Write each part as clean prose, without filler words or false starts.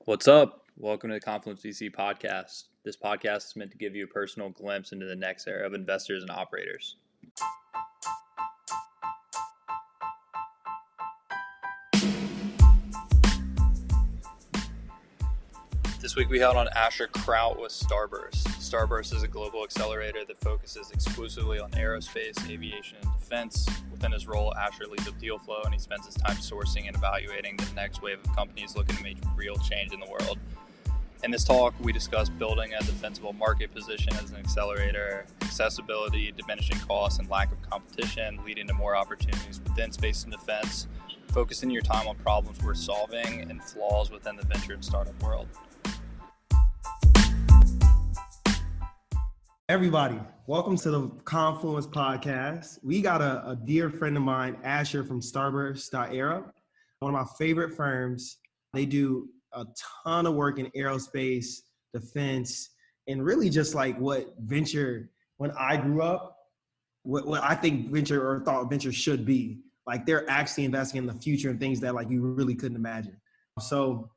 What's up? Welcome to the Confluence VC podcast. This podcast is meant to give you a personal glimpse into the next era of investors and operators. This week we held on Asher Kraut with Starburst. Starburst is a global accelerator that focuses exclusively on aerospace, aviation, and defense. Within his role, Asher leads up deal flow and he spends his time sourcing and evaluating the next wave of companies looking to make real change in the world. In this talk, we discuss building a defensible market position as an accelerator, accessibility, diminishing costs, and lack of competition, leading to more opportunities within space and defense, focusing your time on problems we're solving and flaws within the venture and startup world. Everybody, welcome to the Confluence podcast. We got a dear friend of mine, Asher from Starburst.era, one of my favorite firms. They do a ton of work in aerospace, defense, and really just like what venture, when I grew up, what I think venture or thought venture should be. Like they're actually investing in the future and things that like you really couldn't imagine. So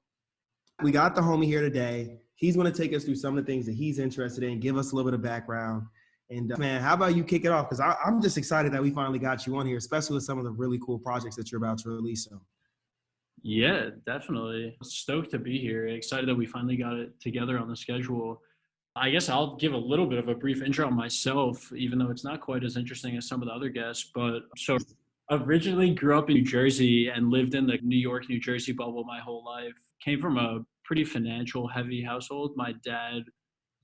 we got the homie here today. He's going to take us through some of the things that he's interested in, give us a little bit of background. And man, how about you kick it off? Because I'm just excited that we finally got you on here, especially with some of the really cool projects that you're about to release. So. Yeah, definitely. Stoked to be here. Excited that we finally got it together on the schedule. I guess I'll give a little bit of a brief intro on myself, even though it's not quite as interesting as some of the other guests. But so originally grew up in New Jersey and lived in the New York, New Jersey bubble my whole life. Came from a pretty financial heavy household. My dad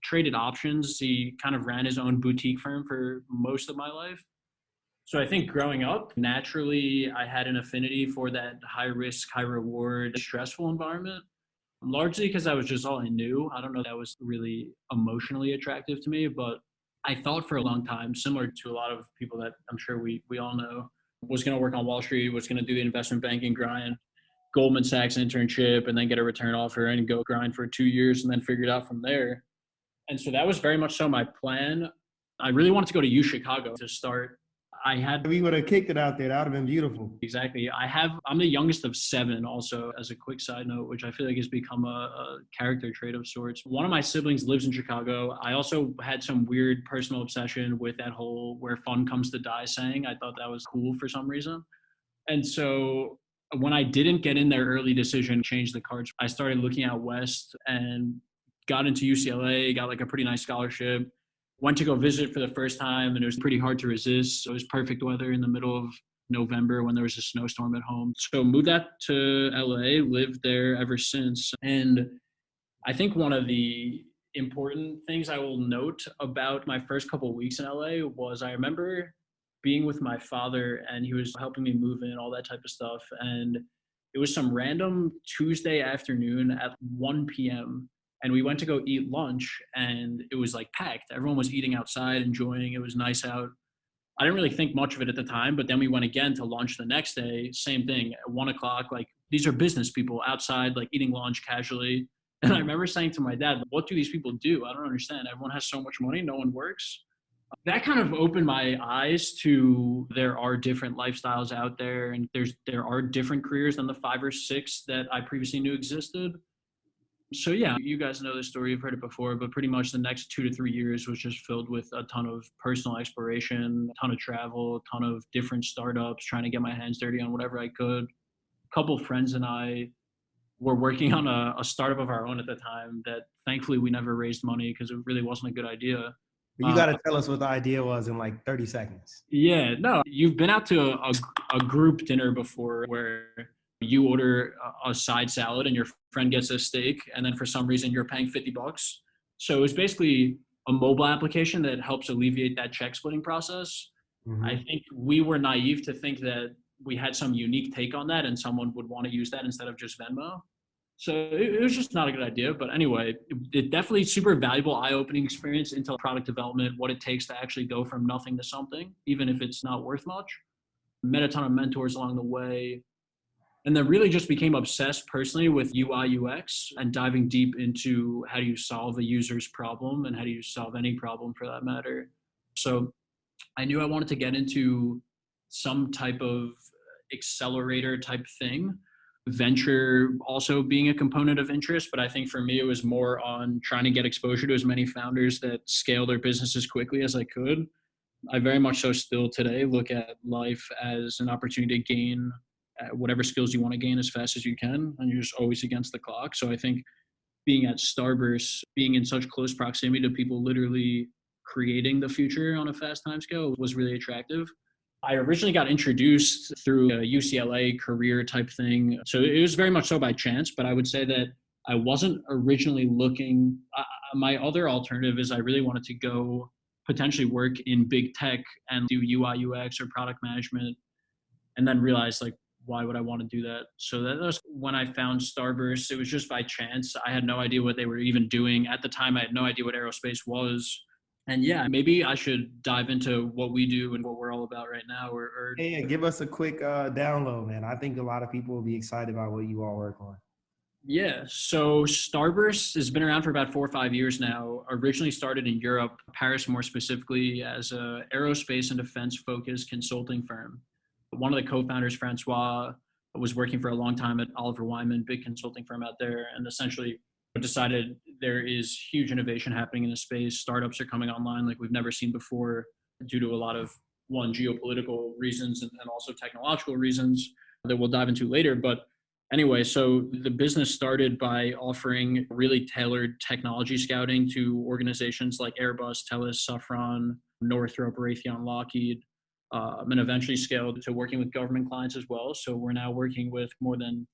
traded options. He kind of ran his own boutique firm for most of my life. So I think growing up, naturally, I had an affinity for that high risk, high reward, stressful environment, largely because that was just all I knew. I don't know if that was really emotionally attractive to me, but I thought for a long time, similar to a lot of people that I'm sure we all know, was going to work on Wall Street, was going to do the investment banking grind, Goldman Sachs internship, and then get a return offer and go grind for 2 years and then figure it out from there. And so that was very much so my plan. I really wanted to go to U Chicago to start. We would have kicked it out there. That would have been beautiful. Exactly. I'm the youngest of 7 also, as a quick side note, which I feel like has become a character trait of sorts. One of my siblings lives in Chicago. I also had some weird personal obsession with that whole where fun comes to die saying. I thought that was cool for some reason. And so when I didn't get in their early decision, changed the cards, I started looking out west and got into UCLA, got like a pretty nice scholarship. Went to go visit for the first time, and it was pretty hard to resist. So it was perfect weather in the middle of November when there was a snowstorm at home. So moved out to LA, lived there ever since. And I think one of the important things I will note about my first couple of weeks in LA was I remember being with my father, and he was helping me move in, all that type of stuff. And it was some random Tuesday afternoon at 1 p.m. And we went to go eat lunch, and it was like packed. Everyone was eating outside, enjoying. It was nice out. I didn't really think much of it at the time, but then we went again to lunch the next day. Same thing at 1 o'clock. Like these are business people outside, like eating lunch casually. And I remember saying to my dad, "What do these people do? I don't understand. Everyone has so much money. No one works." That kind of opened my eyes to there are different lifestyles out there, and there are different careers than the 5 or 6 that I previously knew existed. So yeah, you guys know this story, you've heard it before, but pretty much the next 2 to 3 years was just filled with a ton of personal exploration, a ton of travel, a ton of different startups, trying to get my hands dirty on whatever I could. A couple of friends and I were working on a startup of our own at the time that thankfully we never raised money because it really wasn't a good idea. You got to tell us what the idea was in like 30 seconds. Yeah, no, you've been out to a group dinner before where you order a side salad and your friend gets a steak, and then for some reason you're paying $50. So it's basically a mobile application that helps alleviate that check splitting process. Mm-hmm. I think we were naive to think that we had some unique take on that and someone would want to use that instead of just Venmo. So it was just not a good idea. But anyway, it definitely super valuable, eye-opening experience into product development, what it takes to actually go from nothing to something, even if it's not worth much. Met a ton of mentors along the way. And then really just became obsessed personally with UI UX and diving deep into how do you solve a user's problem and how do you solve any problem for that matter. So I knew I wanted to get into some type of accelerator type thing. venture also being a component of interest. But I think for me, it was more on trying to get exposure to as many founders that scale their business as quickly as I could. I very much so still today look at life as an opportunity to gain whatever skills you want to gain as fast as you can, and you're just always against the clock. So I think being at Starburst, being in such close proximity to people literally creating the future on a fast time scale was really attractive. I originally got introduced through a UCLA career type thing. So it was very much so by chance, but I would say that I wasn't originally looking. My other alternative is I really wanted to go potentially work in big tech and do UI, UX or product management, and then realized like, why would I want to do that? So that was when I found Starburst. It was just by chance. I had no idea what they were even doing. At the time, I had no idea what aerospace was. And yeah, maybe I should dive into what we do and what we're all about right now. Hey, give us a quick download, man. I think a lot of people will be excited about what you all work on. Yeah, so Starburst has been around for about 4 or 5 years now. Originally started in Europe, Paris more specifically, as a aerospace and defense focused consulting firm. One of the co-founders, Francois, was working for a long time at Oliver Wyman, big consulting firm out there, and essentially decided there is huge innovation happening in the space. Startups are coming online like we've never seen before due to a lot of, one, geopolitical reasons and also technological reasons that we'll dive into later. But anyway, so the business started by offering really tailored technology scouting to organizations like Airbus, Thales, Safran, Northrop, Raytheon, Lockheed, and eventually scaled to working with government clients as well. So we're now working with more than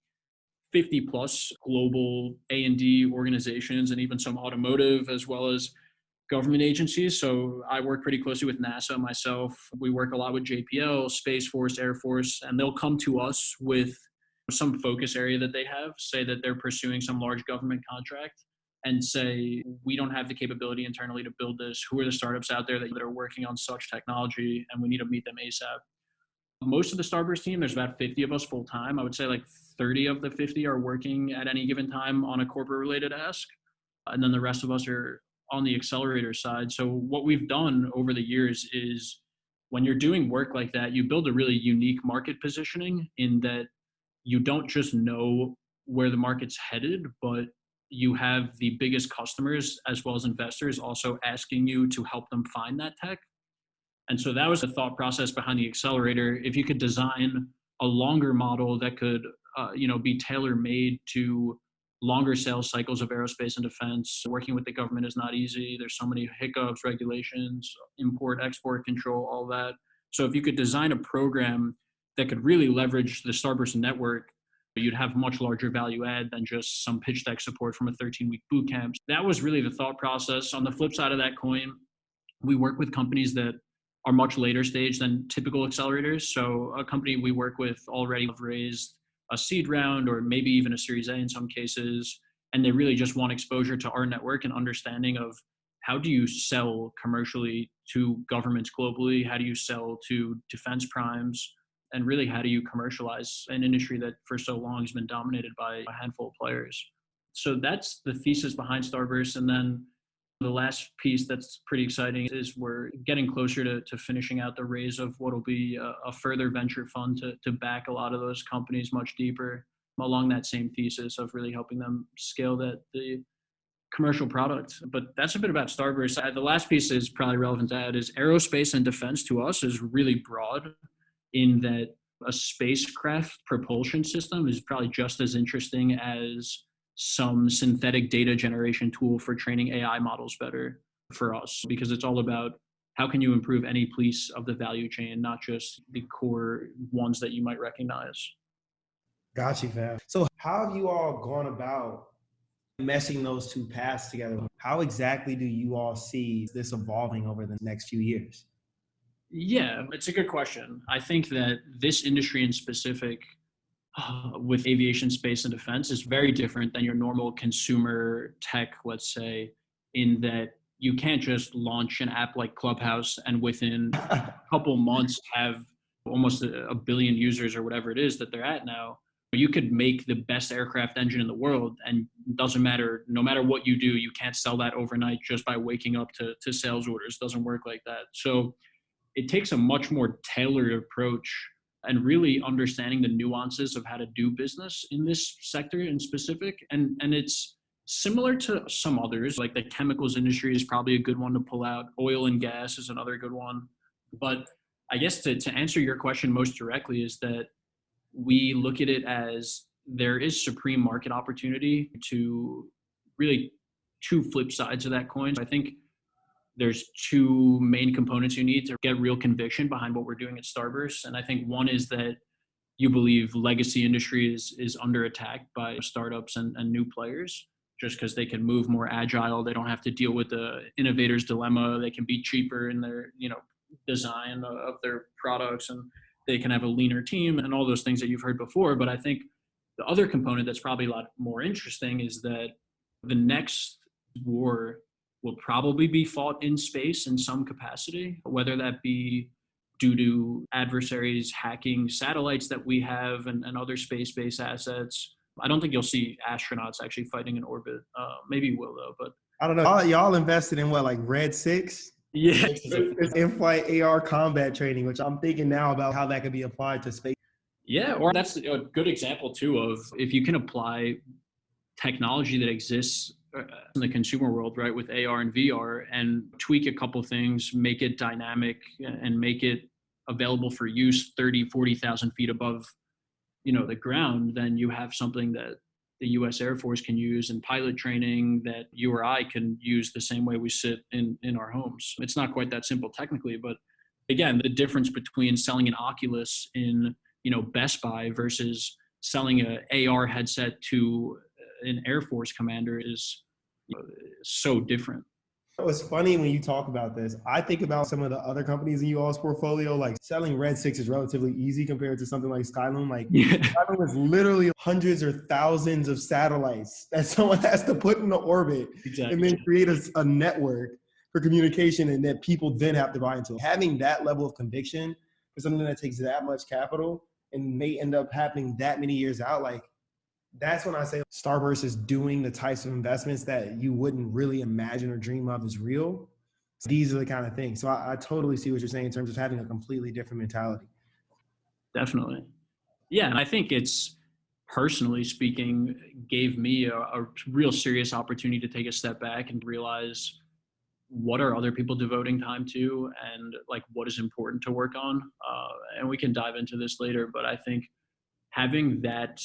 50 plus global A&D organizations and even some automotive as well as government agencies. So I work pretty closely with NASA myself. We work a lot with JPL, Space Force, Air Force, and they'll come to us with some focus area that they have, say that they're pursuing some large government contract and say, we don't have the capability internally to build this. Who are the startups out there that are working on such technology? And we need to meet them ASAP. Most of the Starburst team, there's about 50 of us full time. I would say like 30 of the 50 are working at any given time on a corporate related ask. And then the rest of us are on the accelerator side. So what we've done over the years is when you're doing work like that, you build a really unique market positioning in that you don't just know where the market's headed, but you have the biggest customers as well as investors also asking you to help them find that tech. And so that was the thought process behind the accelerator. If you could design a longer model that could, be tailor-made to longer sales cycles of aerospace and defense, working with the government is not easy. There's so many hiccups, regulations, import, export control, all that. So if you could design a program that could really leverage the Starburst network, you'd have much larger value add than just some pitch deck support from a 13-week boot camp. That was really the thought process. On the flip side of that coin, we work with companies that are much later stage than typical accelerators. So a company we work with already have raised a seed round or maybe even a Series A in some cases, and they really just want exposure to our network and understanding of how do you sell commercially to governments globally? How do you sell to defense primes? And really, how do you commercialize an industry that for so long has been dominated by a handful of players? So that's the thesis behind Starburst. And then the last piece that's pretty exciting is we're getting closer to finishing out the raise of what will be a further venture fund to back a lot of those companies much deeper along that same thesis of really helping them scale the commercial product. But that's a bit about Starburst. The last piece is probably relevant to add is aerospace and defense to us is really broad in that a spacecraft propulsion system is probably just as interesting as some synthetic data generation tool for training AI models better for us, because it's all about how can you improve any piece of the value chain, not just the core ones that you might recognize. Got you, fam. So how have you all gone about meshing those two paths together? How exactly do you all see this evolving over the next few years? Yeah, it's a good question. I think that this industry in specific with aviation, space, and defense is very different than your normal consumer tech, let's say, in that you can't just launch an app like Clubhouse and within a couple months have almost a billion users or whatever it is that they're at now. You could make the best aircraft engine in the world, and it doesn't matter, no matter what you do, you can't sell that overnight just by waking up to sales orders. It doesn't work like that. So it takes a much more tailored approach and really understanding the nuances of how to do business in this sector in specific. And it's similar to some others, like the chemicals industry is probably a good one to pull out. Oil and gas is another good one. But I guess to answer your question most directly is that we look at it as there is supreme market opportunity to really two flip sides of that coin. I think there's two main components you need to get real conviction behind what we're doing at Starburst. And I think one is that you believe legacy industry is under attack by startups and new players just because they can move more agile. They don't have to deal with the innovator's dilemma. They can be cheaper in their, design of their products, and they can have a leaner team and all those things that you've heard before. But I think the other component that's probably a lot more interesting is that the next war will probably be fought in space in some capacity, whether that be due to adversaries hacking satellites that we have and other space-based assets. I don't think you'll see astronauts actually fighting in orbit. Maybe you will, though. But I don't know. Y'all invested in what, like Red 6? Yeah. It's in-flight AR combat training, which I'm thinking now about how that could be applied to space. Yeah, or that's a good example, too, of if you can apply technology that exists in the consumer world, right, with AR and VR, and tweak a couple things, make it dynamic and make it available for use 30, 40,000 feet above, the ground, then you have something that the U.S. Air Force can use in pilot training that you or I can use the same way we sit in our homes. It's not quite that simple technically, but again, the difference between selling an Oculus in, Best Buy versus selling a AR headset to an Air Force commander is so different. It's funny when you talk about this. I think about some of the other companies in you all's portfolio, like selling Red 6 is relatively easy compared to something like Skyloom. Like Skyloom is literally hundreds or thousands of satellites that someone has to put into orbit and then create a network for communication and that people then have to buy into. Having that level of conviction for something that takes that much capital and may end up happening that many years out, like that's when I say Starburst is doing the types of investments that you wouldn't really imagine or dream of as real. So these are the kind of things. So I totally see what you're saying in terms of having a completely different mentality. Definitely. Yeah. And I think it's, personally speaking, gave me a real serious opportunity to take a step back and realize what are other people devoting time to and like what is important to work on. And we can dive into this later, but I think having that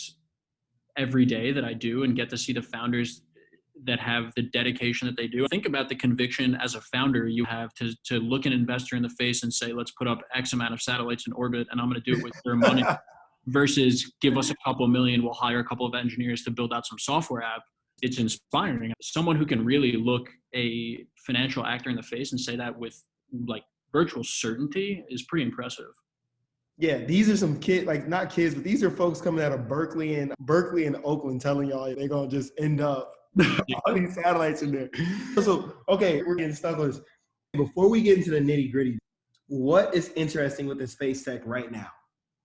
every day that I do and get to see the founders that have the dedication that they do. Think about the conviction as a founder you have to look an investor in the face and say, let's put up X amount of satellites in orbit and I'm going to do it with their money versus give us a couple million, we'll hire a couple of engineers to build out some software app. It's inspiring. Someone who can really look a financial actor in the face and say that with like virtual certainty is pretty impressive. Yeah, these are some kids, like not kids, but these are folks coming out of Berkeley and Oakland telling y'all they're going to just end up all these satellites in there. So, okay, we're getting stuck on this. Before we get into the nitty gritty, what is interesting with the space tech right now?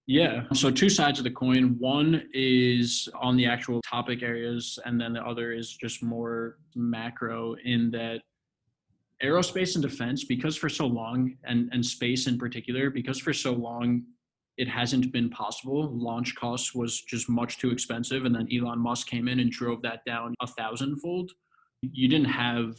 Yeah, so two sides of the coin. One is on the actual topic areas, and then the other is just more macro in that aerospace and defense, because for so long, and space in particular, because for so long, it hasn't been possible. Launch costs was just much too expensive. And then Elon Musk came in and drove that down 1,000-fold. You didn't have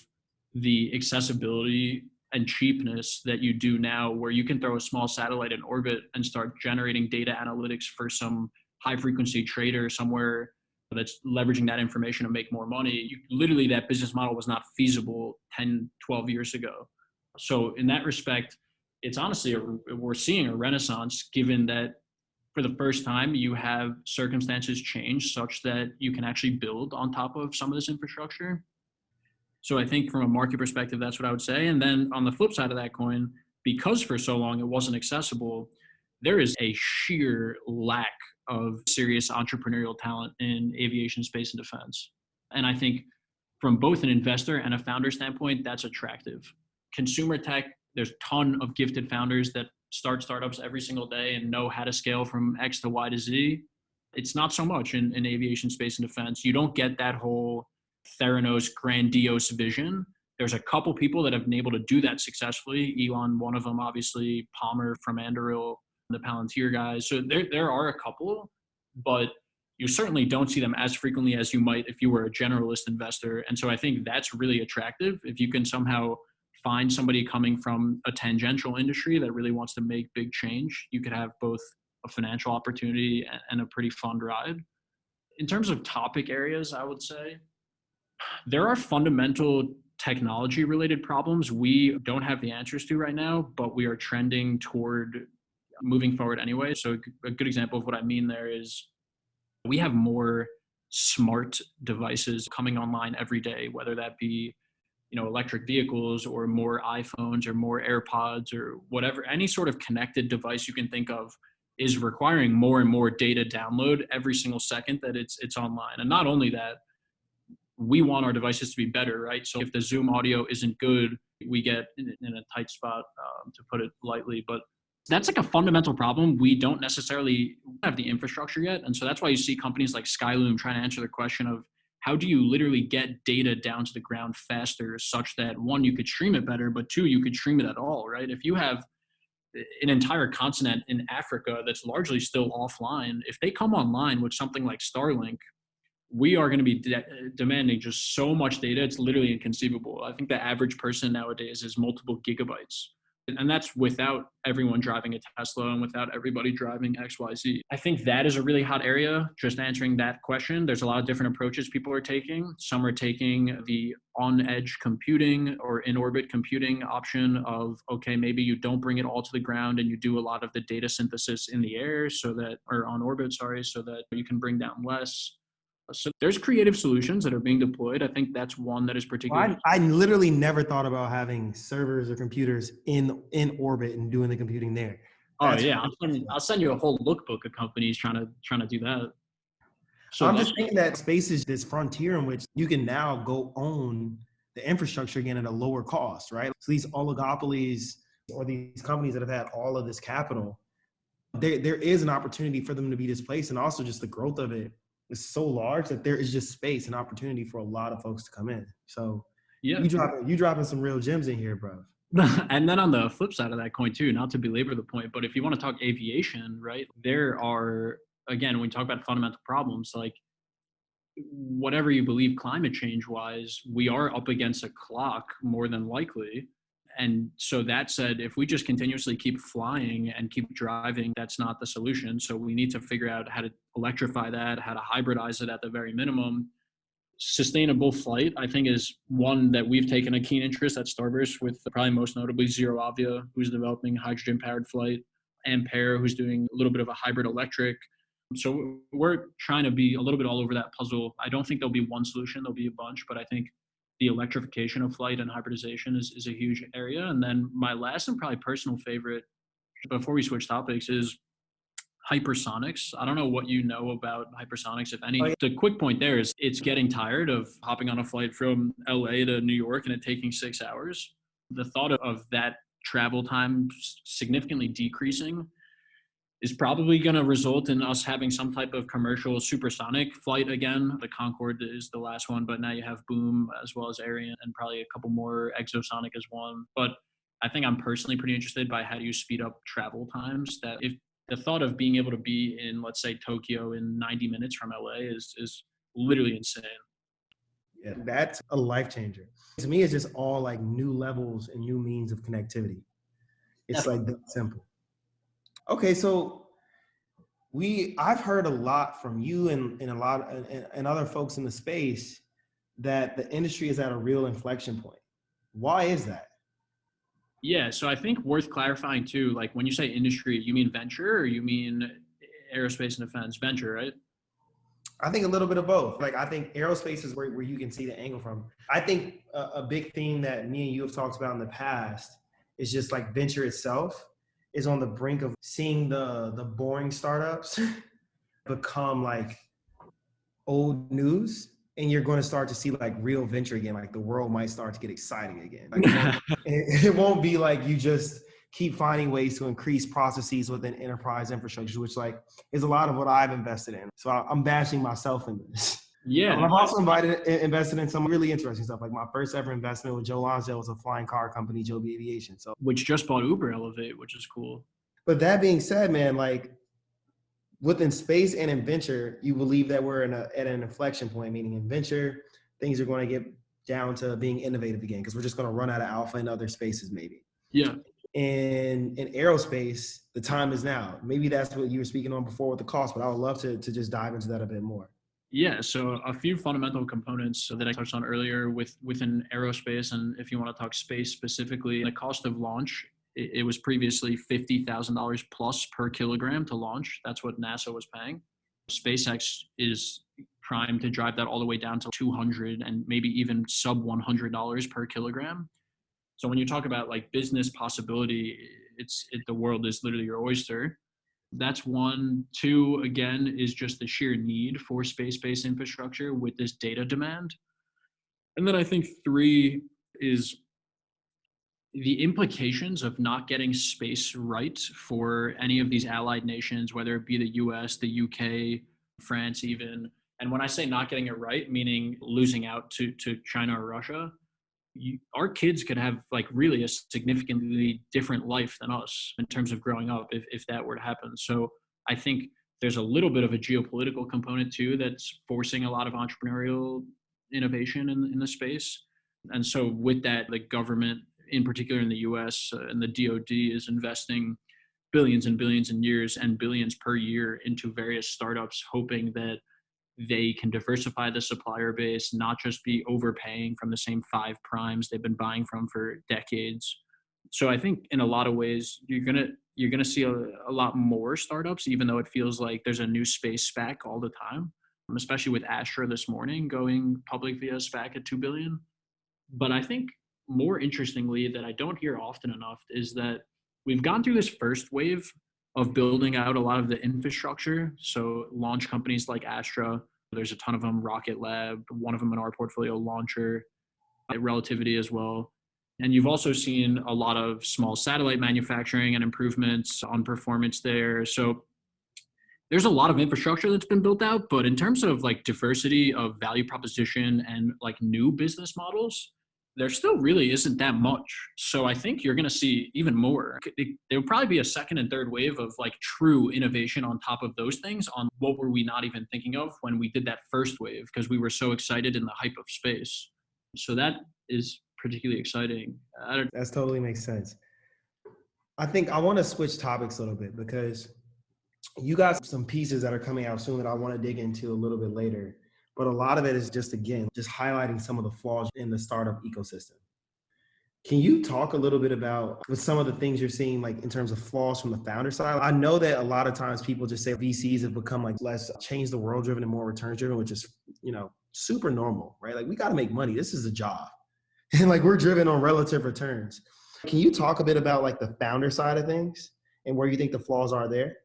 the accessibility and cheapness that you do now, where you can throw a small satellite in orbit and start generating data analytics for some high frequency trader somewhere that's leveraging that information to make more money. Literally, that business model was not feasible 10, 12 years ago. So in that respect, it's honestly, we're seeing a renaissance, given that for the first time, you have circumstances change such that you can actually build on top of some of this infrastructure. So I think from a market perspective, that's what I would say. And then on the flip side of that coin, because for so long it wasn't accessible, there is a sheer lack of serious entrepreneurial talent in aviation, space, and defense. And I think from both an investor and a founder standpoint, that's attractive. Consumer tech, there's a ton of gifted founders that start startups every single day and know how to scale from X to Y to Z. It's not so much in aviation, space, and defense. You don't get that whole Theranos grandiose vision. There's a couple people that have been able to do that successfully. Elon, one of them, obviously, Palmer from Anduril, the Palantir guys. So there are a couple, but you certainly don't see them as frequently as you might if you were a generalist investor. And so I think that's really attractive. If you can somehow find somebody coming from a tangential industry that really wants to make big change, you could have both a financial opportunity and a pretty fun ride. In terms of topic areas, I would say there are fundamental technology related problems we don't have the answers to right now, but we are trending toward moving forward anyway. So a good example of what I mean there is we have more smart devices coming online every day, whether that be, electric vehicles or more iPhones or more AirPods or whatever, any sort of connected device you can think of is requiring more and more data download every single second that it's online. And not only that, we want our devices to be better, right? So if the Zoom audio isn't good, we get in a tight spot, to put it lightly. But that's like a fundamental problem. We don't necessarily have the infrastructure yet. And so that's why you see companies like Skyloom trying to answer the question of how do you literally get data down to the ground faster such that, one, you could stream it better, but two, you could stream it at all, right? If you have an entire continent in Africa that's largely still offline, if they come online with something like Starlink, we are going to be demanding just so much data. It's literally inconceivable. I think the average person nowadays is multiple gigabytes. And that's without everyone driving a Tesla and without everybody driving XYZ. I think that is a really hot area, just answering that question. There's a lot of different approaches people are taking. Some are taking the on-edge computing or in-orbit computing option of, okay, maybe you don't bring it all to the ground and you do a lot of the data synthesis in the air or on orbit, so that you can bring down less. So there's creative solutions that are being deployed. I think that's one that is particularly. I literally never thought about having servers or computers in orbit and doing the computing there. That's I'll send you a whole lookbook of companies trying to do that. So I'm just thinking that space is this frontier in which you can now go own the infrastructure again at a lower cost, right? So these oligopolies or these companies that have had all of this capital, there is an opportunity for them to be displaced, and also just the growth of it is so large that there is just space and opportunity for a lot of folks to come in. So yeah, you dropping some real gems in here, bro. And then on the flip side of that coin too, not to belabor the point, but if you want to talk aviation, right, there are, again, when we talk about fundamental problems, like whatever you believe climate change wise, we are up against a clock more than likely. And so that said, if we just continuously keep flying and keep driving, that's not the solution. So we need to figure out how to electrify that, how to hybridize it at the very minimum. Sustainable flight, I think, is one that we've taken a keen interest at Starburst with probably most notably Zero Avia, who's developing hydrogen-powered flight, Ampere, who's doing a little bit of a hybrid electric. So we're trying to be a little bit all over that puzzle. I don't think there'll be one solution, there'll be a bunch, but I think the electrification of flight and hybridization is a huge area. And then my last and probably personal favorite, before we switch topics, is hypersonics. I don't know what you know about hypersonics, if any. The quick point there is it's getting tired of hopping on a flight from LA to New York and it taking 6 hours. The thought of that travel time significantly decreasing is probably going to result in us having some type of commercial supersonic flight again. The Concorde is the last one, but now you have Boom as well as Ariane and probably a couple more. Exosonic is one. But I think I'm personally pretty interested by how do you speed up travel times. That if the thought of being able to be in, let's say, Tokyo in 90 minutes from LA is literally insane. Yeah, that's a life changer. To me, it's just all like new levels and new means of connectivity. It's like that simple. Okay, so I've heard a lot from you and a lot and other folks in the space that the industry is at a real inflection point. Why is that? Yeah, so I think worth clarifying too, like when you say industry, you mean venture or you mean aerospace and defense? Venture, right? I think a little bit of both. Like I think aerospace is where you can see the angle from. I think a big theme that me and you have talked about in the past is just like venture itself is on the brink of seeing the boring startups become like old news, and you're going to start to see like real venture again. Like the world might start to get exciting again. Like it won't be like you just keep finding ways to increase processes within enterprise infrastructure, which like is a lot of what I've invested in. So I'm bashing myself in this. Yeah. I've also invested in some really interesting stuff. Like my first ever investment with Joe Lonsdale was a flying car company, Joby Aviation. So which just bought Uber Elevate, which is cool. But that being said, man, like within space and in venture, you believe that we're at an inflection point, meaning in venture, things are going to get down to being innovative again because we're just going to run out of alpha in other spaces, maybe. Yeah. In aerospace, the time is now. Maybe that's what you were speaking on before with the cost, but I would love to just dive into that a bit more. Yeah, so a few fundamental components that I touched on earlier within aerospace, and if you want to talk space specifically, the cost of launch, it was previously $50,000 plus per kilogram to launch. That's what NASA was paying. SpaceX is primed to drive that all the way down to 200 and maybe even sub $100 per kilogram. So when you talk about like business possibility, the world is literally your oyster. That's one. Two, again, is just the sheer need for space-based infrastructure with this data demand. And then I think three is the implications of not getting space right for any of these allied nations, whether it be the US, the UK, France even. And when I say not getting it right, meaning losing out to China or Russia, our kids could have like really a significantly different life than us in terms of growing up if that were to happen. So I think there's a little bit of a geopolitical component too that's forcing a lot of entrepreneurial innovation in the space. And so with that, the government, in particular in the US and the DoD, is investing billions and billions in years and billions per year into various startups, hoping that they can diversify the supplier base, not just be overpaying from the same five primes they've been buying from for decades. So I think in a lot of ways, you're gonna see a lot more startups, even though it feels like there's a new space SPAC all the time, especially with Astra this morning going public via SPAC at $2 billion. But I think more interestingly that I don't hear often enough is that we've gone through this first wave of building out a lot of the infrastructure. So launch companies like Astra, there's a ton of them, Rocket Lab, one of them in our portfolio, Launcher, Relativity as well. And you've also seen a lot of small satellite manufacturing and improvements on performance there. So there's a lot of infrastructure that's been built out, but in terms of like diversity of value proposition and like new business models, there still really isn't that much. So I think you're going to see even more. There will probably be a second and third wave of like true innovation on top of those things on what were we not even thinking of when we did that first wave because we were so excited in the hype of space. So that is particularly exciting. That totally makes sense. I think I want to switch topics a little bit because you got some pieces that are coming out soon that I want to dig into a little bit later. But a lot of it is just highlighting some of the flaws in the startup ecosystem. Can you talk a little bit about with some of the things you're seeing, like in terms of flaws from the founder side? I know that a lot of times people just say VCs have become like less change the world driven and more return driven, which is, super normal, right? Like we got to make money. This is a job. And like we're driven on relative returns. Can you talk a bit about like the founder side of things and where you think the flaws are there?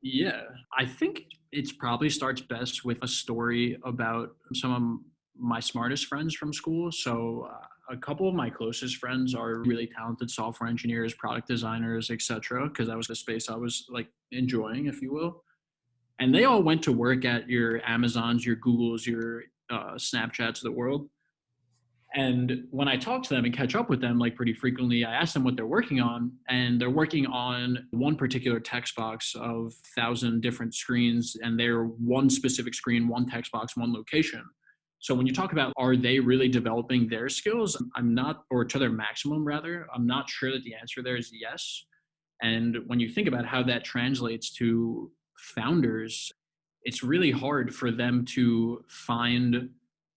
Yeah, I think it probably starts best with a story about some of my smartest friends from school. So a couple of my closest friends are really talented software engineers, product designers, etc. Because that was the space I was like enjoying, if you will. And they all went to work at your Amazons, your Googles, your Snapchats of the world. And when I talk to them and catch up with them like pretty frequently, I ask them what they're working on, and they're working on one particular text box of 1,000 different screens, and they're one specific screen, one text box, one location. So when you talk about are they really developing their skills, I'm not, or to their maximum rather, I'm not sure that the answer there is yes. And when you think about how that translates to founders, it's really hard for them to find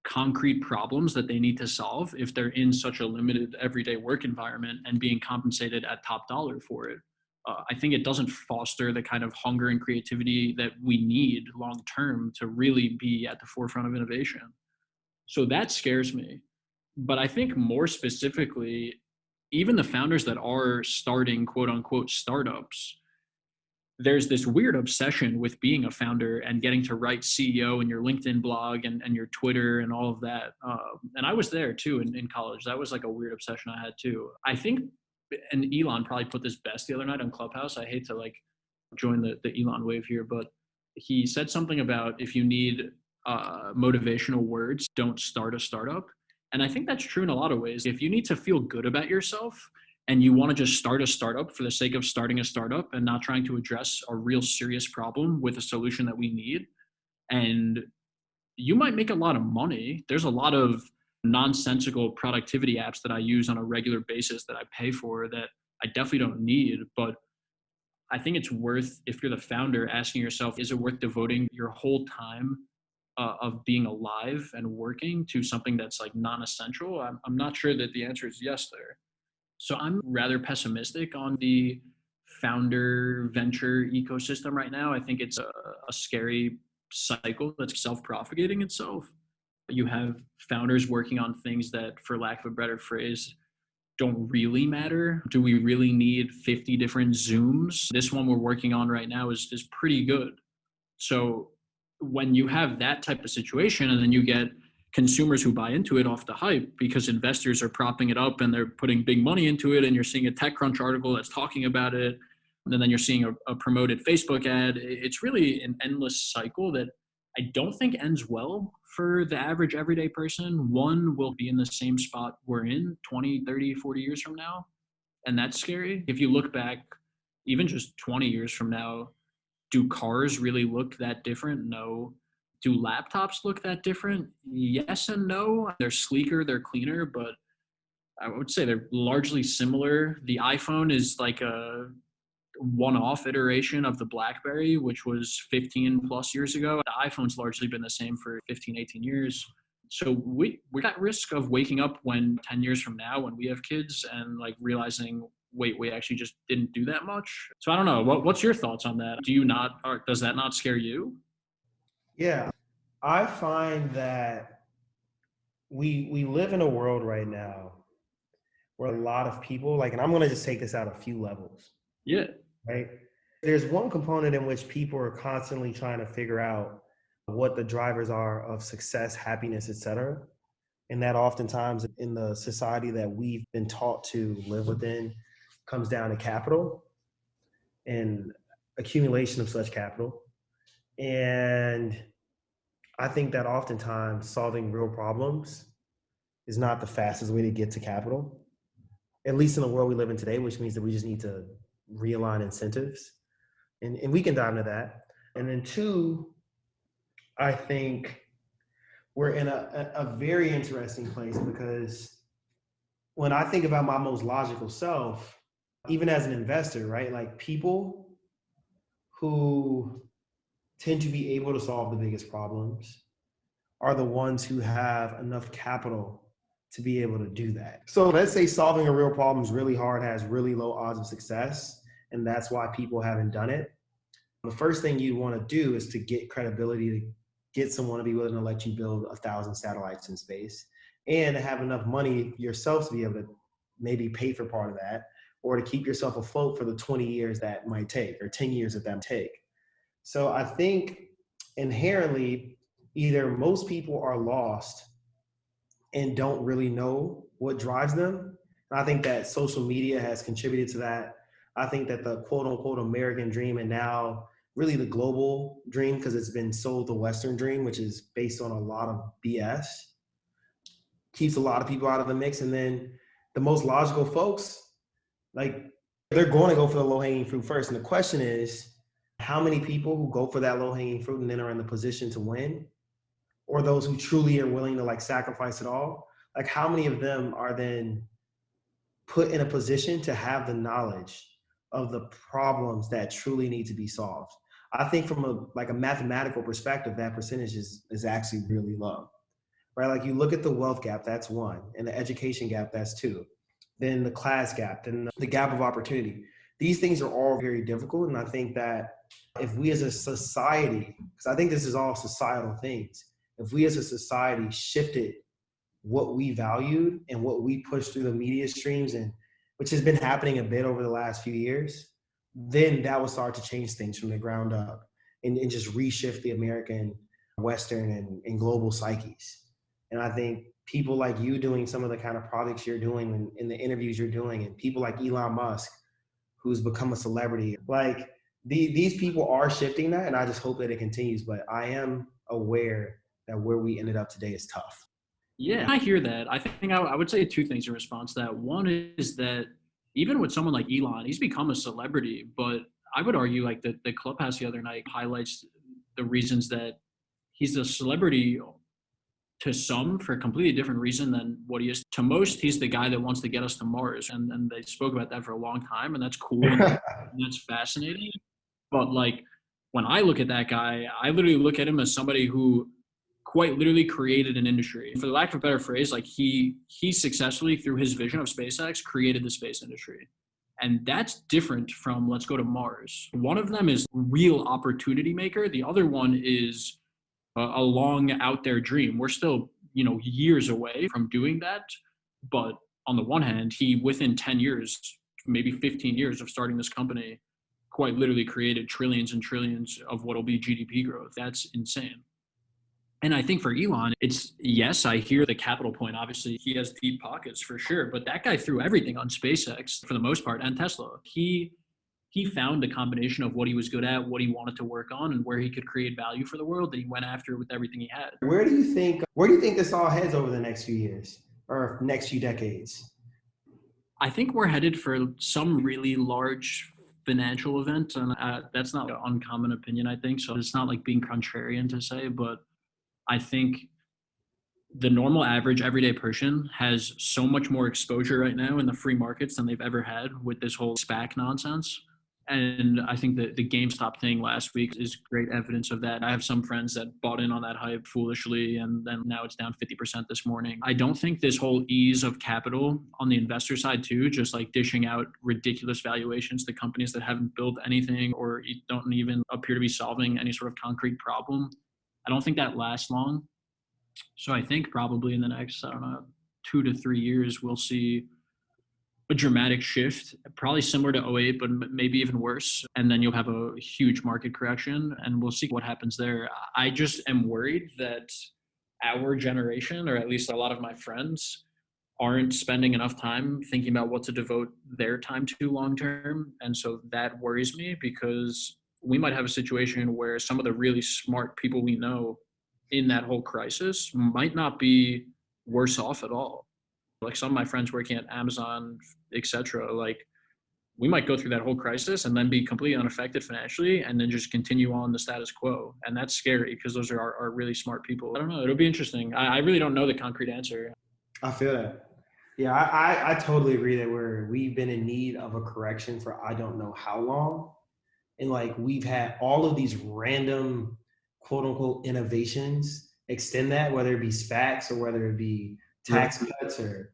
concrete problems that they need to solve if they're in such a limited everyday work environment and being compensated at top dollar for it. I think it doesn't foster the kind of hunger and creativity that we need long term to really be at the forefront of innovation. So that scares me. But I think more specifically, even the founders that are starting quote unquote startups, there's this weird obsession with being a founder and getting to write CEO in your LinkedIn blog and your Twitter and all of that. And I was there too in college. That was like a weird obsession I had too. I think, and Elon probably put this best the other night on Clubhouse. I hate to like join the Elon wave here, but he said something about if you need motivational words, don't start a startup. And I think that's true in a lot of ways. If you need to feel good about yourself, and you want to just start a startup for the sake of starting a startup and not trying to address a real serious problem with a solution that we need. And you might make a lot of money. There's a lot of nonsensical productivity apps that I use on a regular basis that I pay for that I definitely don't need. But I think it's worth, if you're the founder, asking yourself, is it worth devoting your whole time of being alive and working to something that's like non-essential? I'm not sure that the answer is yes there. So I'm rather pessimistic on the founder venture ecosystem right now. I think it's a scary cycle that's self-propagating itself. You have founders working on things that, for lack of a better phrase, don't really matter. Do we really need 50 different Zooms? This one we're working on right now is pretty good. So when you have that type of situation and then you get consumers who buy into it off the hype because investors are propping it up and they're putting big money into it, and you're seeing a TechCrunch article that's talking about it, and then you're seeing a promoted Facebook ad, it's really an endless cycle that I don't think ends well for the average everyday person. One, will be in the same spot we're in 20, 30, 40 years from now. And that's scary. If you look back, even just 20 years from now, do cars really look that different? No. Do laptops look that different? Yes and no. They're sleeker, they're cleaner, but I would say they're largely similar. The iPhone is like a one-off iteration of the BlackBerry, which was 15 plus years ago. The iPhone's largely been the same for 15, 18 years. So we're at risk of waking up 10 years from now when we have kids and like realizing, wait, we actually just didn't do that much. So I don't know. What's your thoughts on that? Do you not, or does that not scare you? Yeah, I find that we live in a world right now where a lot of people, like, and I'm going to just take this out a few levels. Yeah. Right? There's one component in which people are constantly trying to figure out what the drivers are of success, happiness, etc. And that oftentimes in the society that we've been taught to live within comes down to capital and accumulation of such capital. And I think that oftentimes solving real problems is not the fastest way to get to capital, at least in the world we live in today, which means that we just need to realign incentives. And we can dive into that. And then two, I think we're in a very interesting place, because when I think about my most logical self, even as an investor, right? Like, people who tend to be able to solve the biggest problems are the ones who have enough capital to be able to do that. So let's say solving a real problem is really hard, has really low odds of success, and that's why people haven't done it. The first thing you'd want to do is to get credibility, to get someone to be willing to let you build 1,000 satellites in space, and to have enough money yourself to be able to maybe pay for part of that, or to keep yourself afloat for the 20 years that might take, or 10 years that take. So I think inherently, either most people are lost and don't really know what drives them. And I think that social media has contributed to that. I think that the quote unquote American dream, and now really the global dream, because it's been sold the Western dream, which is based on a lot of BS, keeps a lot of people out of the mix. And then the most logical folks, like, they're going to go for the low hanging fruit first. And the question is, how many people who go for that low hanging fruit and then are in the position to win, or those who truly are willing to like sacrifice it all, like how many of them are then put in a position to have the knowledge of the problems that truly need to be solved? I think from a mathematical perspective, that percentage is actually really low, right? Like, you look at the wealth gap, that's one, and the education gap, that's two, then the class gap, then the gap of opportunity. These things are all very difficult. And I think that if we as a society, because I think this is all societal things, if we as a society shifted what we valued and what we push through the media streams, and which has been happening a bit over the last few years, then that will start to change things from the ground up and just reshift the American, Western, and global psyches. And I think people like you doing some of the kind of projects you're doing and the interviews you're doing, and people like Elon Musk, who's become a celebrity, like these people are shifting that, and I just hope that it continues. But I am aware that where we ended up today is tough. Yeah, I hear that. I think I would say two things in response to that. One is that even with someone like Elon, he's become a celebrity, but I would argue like the Clubhouse the other night highlights the reasons that he's a celebrity to some for a completely different reason than what he is to most. He's the guy that wants to get us to Mars. And they spoke about that for a long time, and that's cool. And that's fascinating. But like, when I look at that guy, I literally look at him as somebody who quite literally created an industry. For the lack of a better phrase, like he successfully, through his vision of SpaceX, created the space industry. And that's different from let's go to Mars. One of them is real opportunity maker. The other one is a long out there dream. We're still, years away from doing that. But on the one hand, he, within 10 years, maybe 15 years of starting this company, quite literally created trillions and trillions of what'll be GDP growth. That's insane. And I think for Elon, it's, yes, I hear the capital point. Obviously, he has deep pockets for sure, but that guy threw everything on SpaceX for the most part, and Tesla. He found a combination of what he was good at, what he wanted to work on, and where he could create value for the world that he went after with everything he had. Where do you think this all heads over the next few years or next few decades? I think we're headed for some really large financial event, and that's not an uncommon opinion, I think. So it's not like being contrarian to say, but I think the normal average everyday person has so much more exposure right now in the free markets than they've ever had with this whole SPAC nonsense. And I think that the GameStop thing last week is great evidence of that. I have some friends that bought in on that hype foolishly, and then now it's down 50% this morning. I don't think this whole ease of capital on the investor side too, just like dishing out ridiculous valuations to companies that haven't built anything or don't even appear to be solving any sort of concrete problem, I don't think that lasts long. So I think probably in the next, 2 to 3 years, we'll see a dramatic shift, probably similar to '08, but maybe even worse. And then you'll have a huge market correction, and we'll see what happens there. I just am worried that our generation, or at least a lot of my friends, aren't spending enough time thinking about what to devote their time to long term. And so that worries me, because we might have a situation where some of the really smart people we know in that whole crisis might not be worse off at all. Like some of my friends working at Amazon, etc., like we might go through that whole crisis and then be completely unaffected financially and then just continue on the status quo. And that's scary because those are our really smart people. I don't know. It'll be interesting. I really don't know the concrete answer. I feel that. Yeah, I totally agree that we've been in need of a correction for I don't know how long. And like we've had all of these random quote unquote innovations extend that, whether it be SPACs or whether it be tax cuts or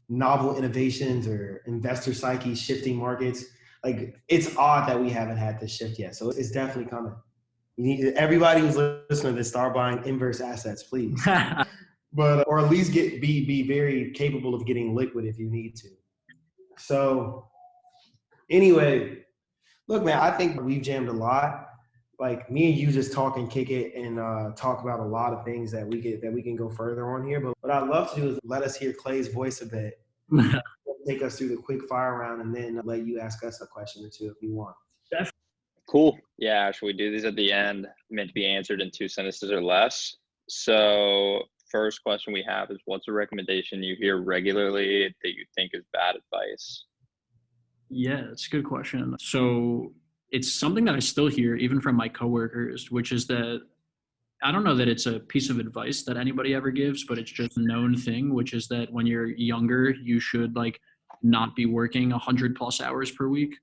novel innovations or investor psyche shifting markets. Like it's odd that we haven't had this shift yet. So it's definitely coming. Everybody who's listening to this, start buying inverse assets, please. But or at least be very capable of getting liquid if you need to. So anyway, look, man, I think we've jammed a lot. Like me and you just talk and kick it and talk about a lot of things that we can go further on here. But what I'd love to do is let us hear Clay's voice a bit. Take us through the quick fire round and then let you ask us a question or two if you want. Cool. Yeah, should we do these at the end? Meant to be answered in 2 sentences or less. So first question we have is, what's a recommendation you hear regularly that you think is bad advice? Yeah, that's a good question. So it's something that I still hear even from my coworkers, which is that I don't know that it's a piece of advice that anybody ever gives, but it's just a known thing, which is that when you're younger, you should like not be working 100+ hours per week.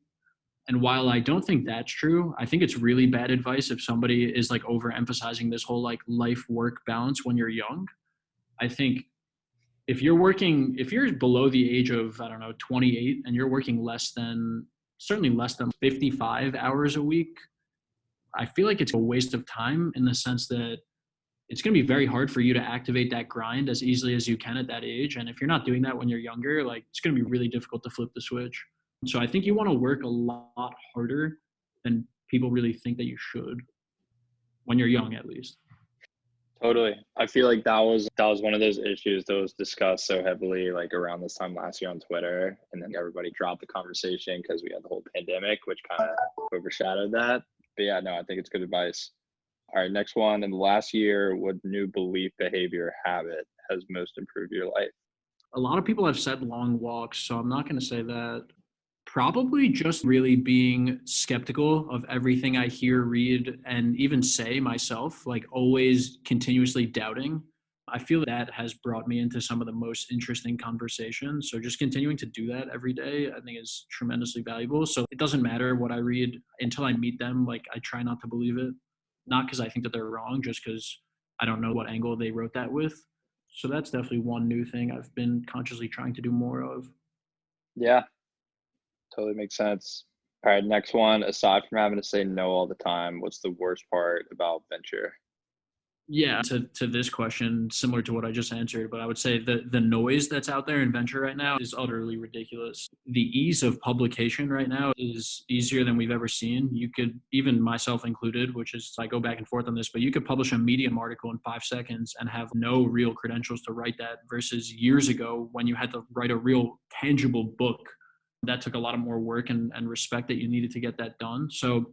And while I don't think that's true, I think it's really bad advice if somebody is like overemphasizing this whole like life-work balance when you're young. I think if you're below the age of, 28 and you're working certainly less than 55 hours a week, I feel like it's a waste of time in the sense that it's going to be very hard for you to activate that grind as easily as you can at that age. And if you're not doing that when you're younger, like it's going to be really difficult to flip the switch. So I think you want to work a lot harder than people really think that you should when you're young, at least. Totally. I feel like that was one of those issues that was discussed so heavily like around this time last year on Twitter, and then everybody dropped the conversation because we had the whole pandemic, which kind of overshadowed that. But yeah, no, I think it's good advice. All right, next one. In the last year, what new belief, behavior, habit has most improved your life? A lot of people have said long walks, so I'm not going to say that. Probably just really being skeptical of everything I hear, read, and even say myself, like always continuously doubting. I feel that has brought me into some of the most interesting conversations. So just continuing to do that every day, I think is tremendously valuable. So it doesn't matter what I read until I meet them. Like I try not to believe it, not because I think that they're wrong, just because I don't know what angle they wrote that with. So that's definitely one new thing I've been consciously trying to do more of. Yeah, totally makes sense. All right, next one. Aside from having to say no all the time, what's the worst part about venture? Yeah, to this question, similar to what I just answered, but I would say the noise that's out there in venture right now is utterly ridiculous. The ease of publication right now is easier than we've ever seen. You could, even myself included, which is I go back and forth on this, but you could publish a Medium article in 5 seconds and have no real credentials to write that versus years ago when you had to write a real tangible book. That took a lot of more work and respect that you needed to get that done. So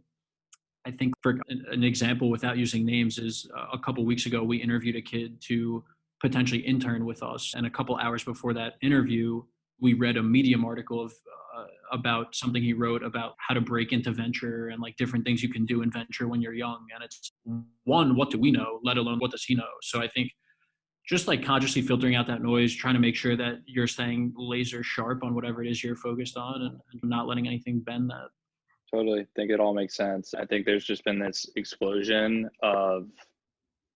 I think for an example, without using names, is a couple weeks ago, we interviewed a kid to potentially intern with us. And a couple hours before that interview, we read a Medium article about something he wrote about how to break into venture and like different things you can do in venture when you're young. And it's one, what do we know, let alone what does he know? So I think just like consciously filtering out that noise, trying to make sure that you're staying laser sharp on whatever it is you're focused on and not letting anything bend that. Totally. Think it all makes sense. I think there's just been this explosion of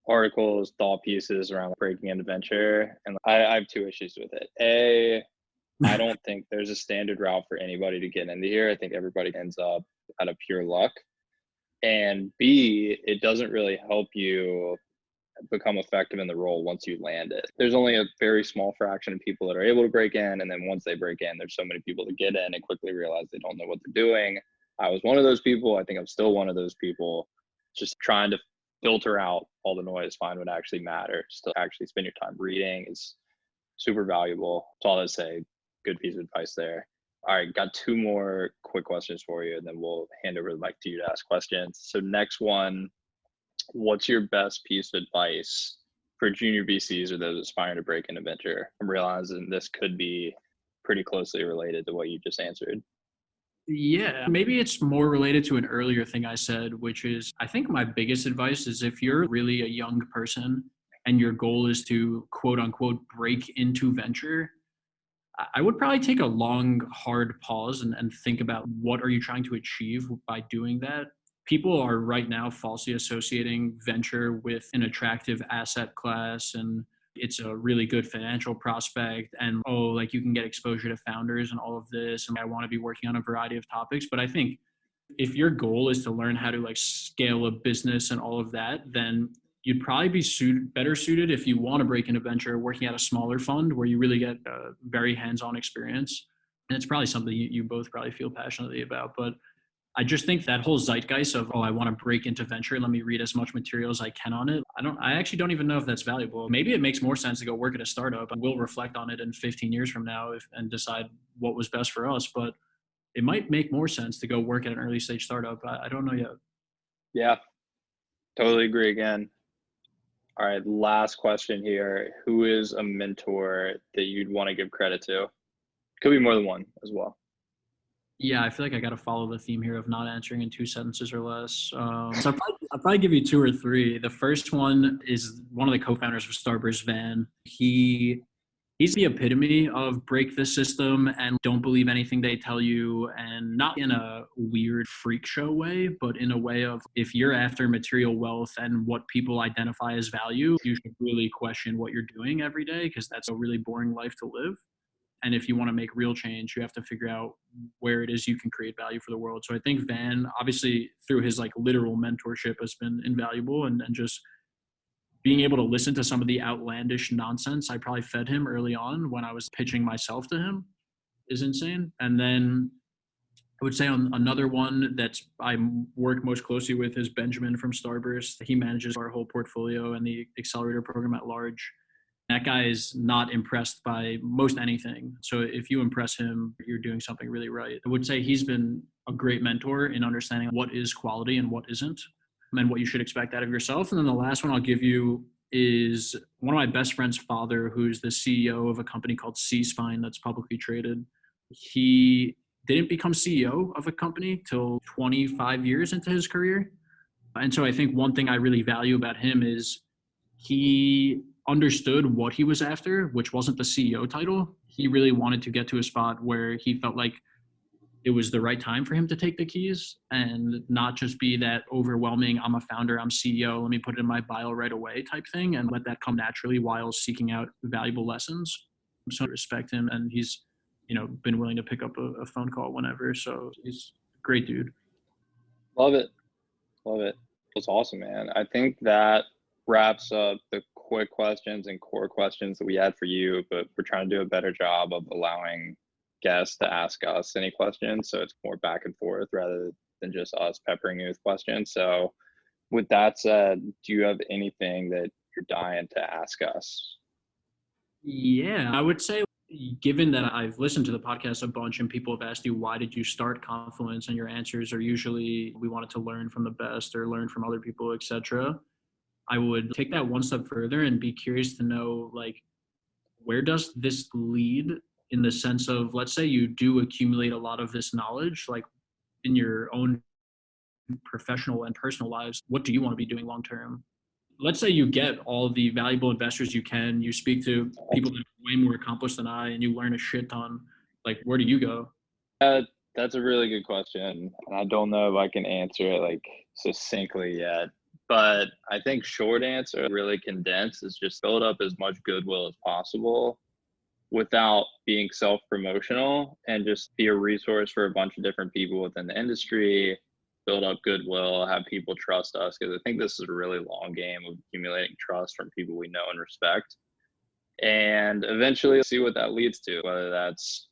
articles, thought pieces around breaking into venture. And I have two issues with it. A, I don't think there's a standard route for anybody to get into here. I think everybody ends up out of pure luck. And B, it doesn't really help you become effective in the role once you land it. There's only a very small fraction of people that are able to break in. And then once they break in, there's so many people that get in and quickly realize they don't know what they're doing. I was one of those people. I think I'm still one of those people, just trying to filter out all the noise, find what actually matters. To actually spend your time reading is super valuable. That's all I'd say. Good piece of advice there. All right, got two more quick questions for you, and then we'll hand over the mic to you to ask questions. So next one, what's your best piece of advice for junior VCs or those aspiring to break into venture? I'm realizing this could be pretty closely related to what you just answered. Yeah, maybe it's more related to an earlier thing I said, which is I think my biggest advice is if you're really a young person and your goal is to quote unquote break into venture, I would probably take a long, hard pause and think about what are you trying to achieve by doing that. People are right now falsely associating venture with an attractive asset class and it's a really good financial prospect and oh like you can get exposure to founders and all of this and I want to be working on a variety of topics. But I think if your goal is to learn how to like scale a business and all of that, then you'd probably be better suited if you want to break into venture working at a smaller fund where you really get a very hands-on experience. And it's probably something you both probably feel passionately about. But I just think that whole zeitgeist of, oh, I want to break into venture. Let me read as much material as I can on it. I actually don't even know if that's valuable. Maybe it makes more sense to go work at a startup and we'll reflect on it in 15 years from now and decide what was best for us. But it might make more sense to go work at an early stage startup. I don't know yet. Yeah, totally agree again. All right, last question here. Who is a mentor that you'd want to give credit to? Could be more than one as well. Yeah, I feel like I got to follow the theme here of not answering in 2 sentences or less. So I'll probably give you 2 or 3. The first one is one of the co-founders of Starburst, Van. He's the epitome of break the system and don't believe anything they tell you, and not in a weird freak show way, but in a way of if you're after material wealth and what people identify as value, you should really question what you're doing every day because that's a really boring life to live. And if you want to make real change, you have to figure out where it is you can create value for the world. So I think Van, obviously through his like literal mentorship, has been invaluable, and just being able to listen to some of the outlandish nonsense I probably fed him early on when I was pitching myself to him is insane. And then I would say on another one that I work most closely with is Benjamin from Starburst. He manages our whole portfolio and the accelerator program at large. That guy is not impressed by most anything. So if you impress him, you're doing something really right. I would say he's been a great mentor in understanding what is quality and what isn't, and what you should expect out of yourself. And then the last one I'll give you is one of my best friend's father, who's the CEO of a company called C-Spine that's publicly traded. He didn't become CEO of a company till 25 years into his career. And so I think one thing I really value about him is he understood what he was after, which wasn't the CEO title. He really wanted to get to a spot where he felt like it was the right time for him to take the keys and not just be that overwhelming, I'm a founder, I'm CEO, let me put it in my bio right away type thing, and let that come naturally while seeking out valuable lessons. So I respect him, and he's, been willing to pick up a phone call whenever. So he's a great dude. Love it. That's awesome, man. I think that wraps up the quick questions and core questions that we had for you, but we're trying to do a better job of allowing guests to ask us any questions, so it's more back and forth rather than just us peppering you with questions. So with that said, do you have anything that you're dying to ask us? Yeah, I would say, given that I've listened to the podcast a bunch and people have asked you, why did you start Confluence? And your answers are usually, we wanted to learn from the best or learn from other people, etc. I would take that one step further and be curious to know, where does this lead, in the sense of, let's say you do accumulate a lot of this knowledge, in your own professional and personal lives, what do you want to be doing long term? Let's say you get all the valuable investors you can, you speak to people that are way more accomplished than I, and you learn a shit ton. Where do you go? That's a really good question, and I don't know if I can answer it succinctly yet. But I think short answer, really condensed, is just build up as much goodwill as possible without being self-promotional, and just be a resource for a bunch of different people within the industry. Build up goodwill, have people trust us, because I think this is a really long game of accumulating trust from people we know and respect, and eventually see what that leads to, whether that's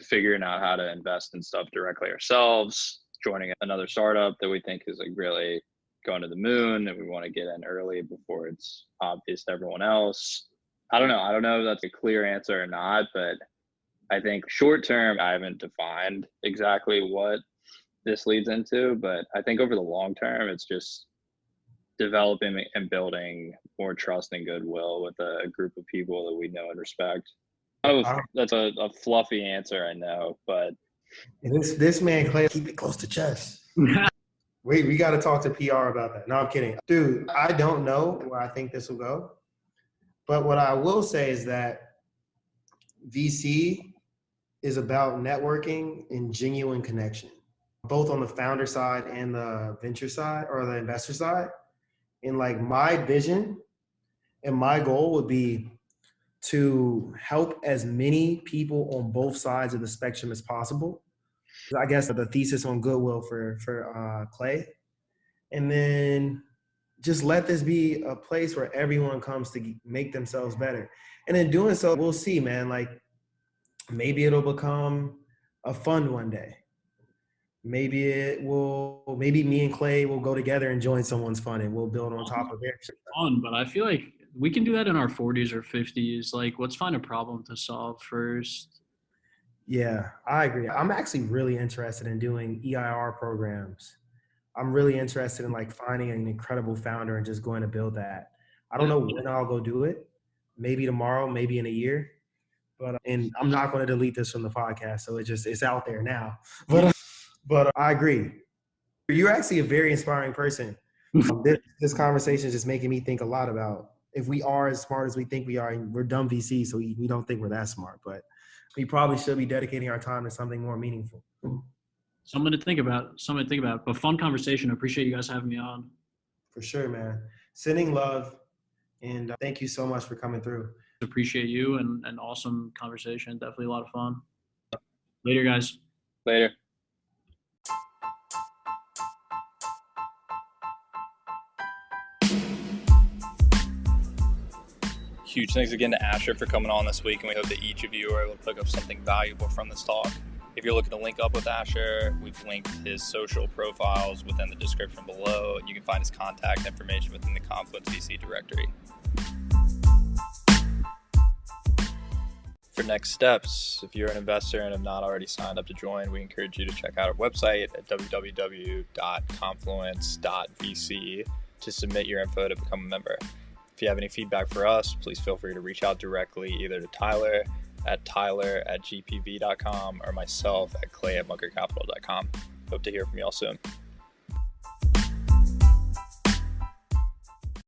figuring out how to invest in stuff directly ourselves, joining another startup that we think is really going to the moon and we want to get in early before it's obvious to everyone else. I don't know if that's a clear answer or not, but I think short term, I haven't defined exactly what this leads into, but I think over the long term, it's just developing and building more trust and goodwill with a group of people that we know and respect. That's a fluffy answer, I know, but this man Clay, keep it close to chest. Wait, we got to talk to PR about that. No, I'm kidding, dude. I don't know where I think this will go, but what I will say is that VC is about networking and genuine connection, both on the founder side and the venture side or the investor side. And my vision and my goal would be to help as many people on both sides of the spectrum as possible. I guess the thesis on goodwill for Clay. And then just let this be a place where everyone comes to make themselves better. And in doing so, we'll see, man, maybe it'll become a fund one day. Maybe me and Clay will go together and join someone's fund and we'll build on top of their fun. But I feel like we can do that in our 40s or 50s. Let's find a problem to solve first. Yeah, I agree. I'm actually really interested in doing EIR programs. I'm really interested in finding an incredible founder and just going to build that. I don't know when I'll go do it. Maybe tomorrow, maybe in a year. And I'm not going to delete this from the podcast, so it's out there now. But I agree. You're actually a very inspiring person. This conversation is just making me think a lot about if we are as smart as we think we are, and we're dumb VCs, so we don't think we're that smart, but we probably should be dedicating our time to something more meaningful. Something to think about. But fun conversation. I appreciate you guys having me on. For sure, man. Sending love, and thank you so much for coming through. Appreciate you, and an awesome conversation. Definitely a lot of fun. Later, guys. Later. Huge thanks again to Asher for coming on this week, and we hope that each of you are able to pick up something valuable from this talk. If you're looking to link up with Asher, we've linked his social profiles within the description below. You can find his contact information within the Confluence VC directory. For next steps, if you're an investor and have not already signed up to join, we encourage you to check out our website at www.confluence.vc to submit your info to become a member. If you have any feedback for us, please feel free to reach out directly either to Tyler at tyler@gpv.com or myself at clay@bunkercapital.com. Hope to hear from you all soon.